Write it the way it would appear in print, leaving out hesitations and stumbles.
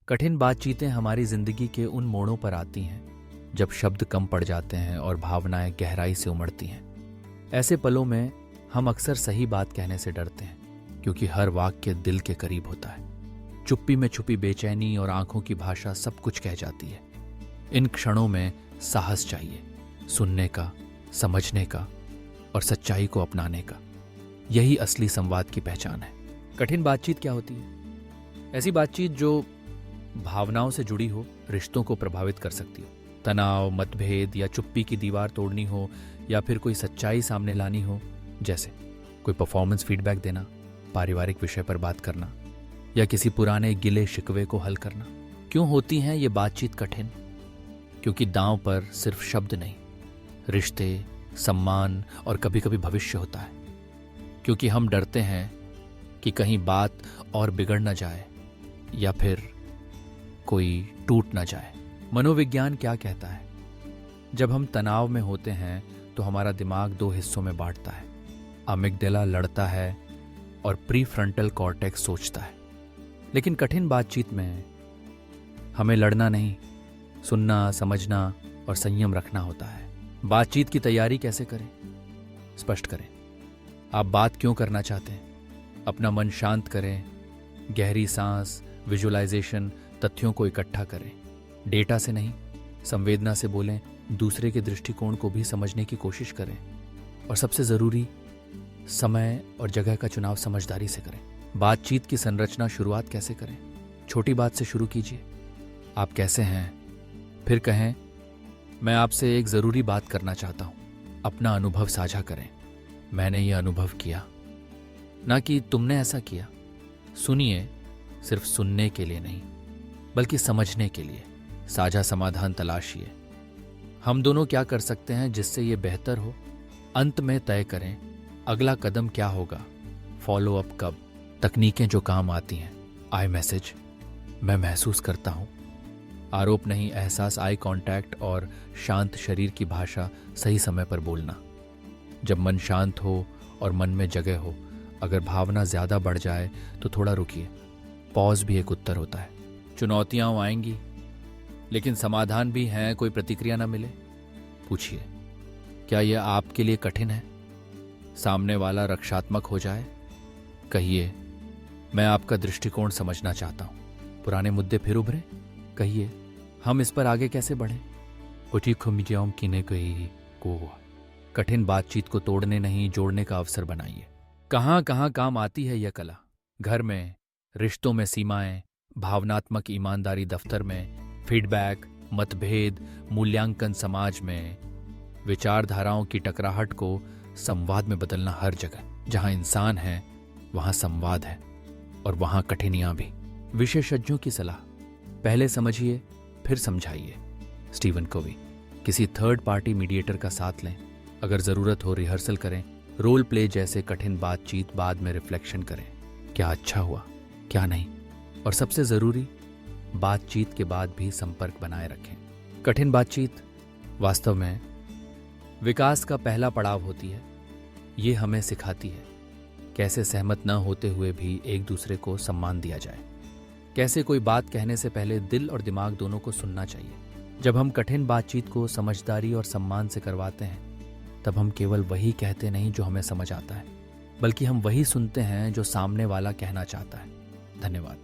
कठिन बातचीतें हमारी जिंदगी के उन मोड़ों पर आती हैं जब शब्द कम पड़ जाते हैं और भावनाएं गहराई से उमड़ती हैं। ऐसे पलों में हम अक्सर सही बात कहने से डरते हैं, क्योंकि हर वाक्य दिल के करीब होता है। चुप्पी में छुपी बेचैनी और आंखों की भाषा सब कुछ कह जाती है। इन क्षणों में साहस चाहिए, सुनने का, समझने का और सच्चाई को अपनाने का। यही असली संवाद की पहचान है। कठिन बातचीत क्या होती है? ऐसी बातचीत जो भावनाओं से जुड़ी हो, रिश्तों को प्रभावित कर सकती हो। तनाव, मतभेद या चुप्पी की दीवार तोड़नी हो, या फिर कोई सच्चाई सामने लानी हो, जैसे कोई परफॉर्मेंस फीडबैक देना, पारिवारिक विषय पर बात करना या किसी पुराने गिले शिकवे को हल करना। क्यों होती हैं ये बातचीत कठिन? क्योंकि दांव पर सिर्फ शब्द नहीं, रिश्ते, सम्मान और कभी कभी भविष्य होता है। क्योंकि हम डरते हैं कि कहीं बात और बिगड़ न जाए या फिर कोई टूट न जाए। मनोविज्ञान क्या कहता है? जब हम तनाव में होते हैं तो हमारा दिमाग दो हिस्सों में बांटता है। अमिगडाला लड़ता है और प्रीफ्रंटल कॉर्टेक्स सोचता है। लेकिन कठिन बातचीत में हमें लड़ना नहीं, सुनना, समझना और संयम रखना होता है। बातचीत की तैयारी कैसे करें? स्पष्ट करें आप बात क्यों करना चाहते हैं। अपना मन शांत करें, गहरी सांस, विजुअलाइजेशन, तथ्यों को इकट्ठा करें। डेटा से नहीं, संवेदना से बोलें। दूसरे के दृष्टिकोण को भी समझने की कोशिश करें। और सबसे जरूरी, समय और जगह का चुनाव समझदारी से करें। बातचीत की संरचना शुरुआत कैसे करें? छोटी बात से शुरू कीजिए। आप कैसे हैं? फिर कहें, मैं आपसे एक जरूरी बात करना चाहता हूं। अपना अनुभव साझा करें। मैंने ये अनुभव किया, ना कि तुमने ऐसा किया। सुनिए, सिर्फ सुनने के लिए नहीं, बल्कि समझने के लिए। साझा समाधान तलाशिए। हम दोनों क्या कर सकते हैं जिससे ये बेहतर हो? अंत में तय करें अगला कदम क्या होगा। फॉलो अप कब? तकनीकें जो काम आती हैं। आई मैसेज, मैं महसूस करता हूं। आरोप नहीं, एहसास, आई कांटेक्ट और शांत शरीर की भाषा सही समय पर बोलना। जब मन शांत हो और मन में जगह हो। अगर भावना ज्यादा बढ़ जाए तो थोड़ा रुकिए। पॉज भी एक उत्तर होता है। चुनौतियां आएंगी, लेकिन समाधान भी हैं। कोई प्रतिक्रिया ना मिले, पूछिए, क्या यह आपके लिए कठिन है? सामने वाला रक्षात्मक हो जाए, कहिए, मैं आपका दृष्टिकोण समझना चाहता हूं। पुराने मुद्दे फिर उभरे, कहिए, हम इस पर आगे कैसे बढ़ें? कठिन बातचीत को तोड़ने नहीं, जोड़ने का अवसर बनाइए। कहां कहां काम आती है यह कला? घर में, रिश्तों में सीमाएं, भावनात्मक ईमानदारी दफ्तर में, फीडबैक, मतभेद, मूल्यांकन समाज में, विचारधाराओं की टकराहट को संवाद में बदलना हर जगह। जहां इंसान है वहां संवाद है, और वहां कठिनाइयां भी। विशेषज्ञों की सलाह, पहले समझिए फिर समझाइए। स्टीवन कोवी। किसी थर्ड पार्टी मीडिएटर का साथ लें। अगर जरूरत हो रिहर्सल करें। रोल प्ले जैसे कठिन बातचीत बाद में रिफ्लेक्शन करें। क्या अच्छा हुआ, क्या नहीं। और सबसे जरूरी, बातचीत के बाद भी संपर्क बनाए रखें। कठिन बातचीत वास्तव में विकास का पहला पड़ाव होती है। ये हमें सिखाती है कैसे सहमत न होते हुए भी एक दूसरे को सम्मान दिया जाए। कैसे कोई बात कहने से पहले दिल और दिमाग दोनों को सुनना चाहिए। जब हम कठिन बातचीत को समझदारी और सम्मान से करवाते हैं, तब हम केवल वही कहते नहीं जो हमें समझ आता है, बल्कि हम वही सुनते हैं जो सामने वाला कहना चाहता है। धन्यवाद।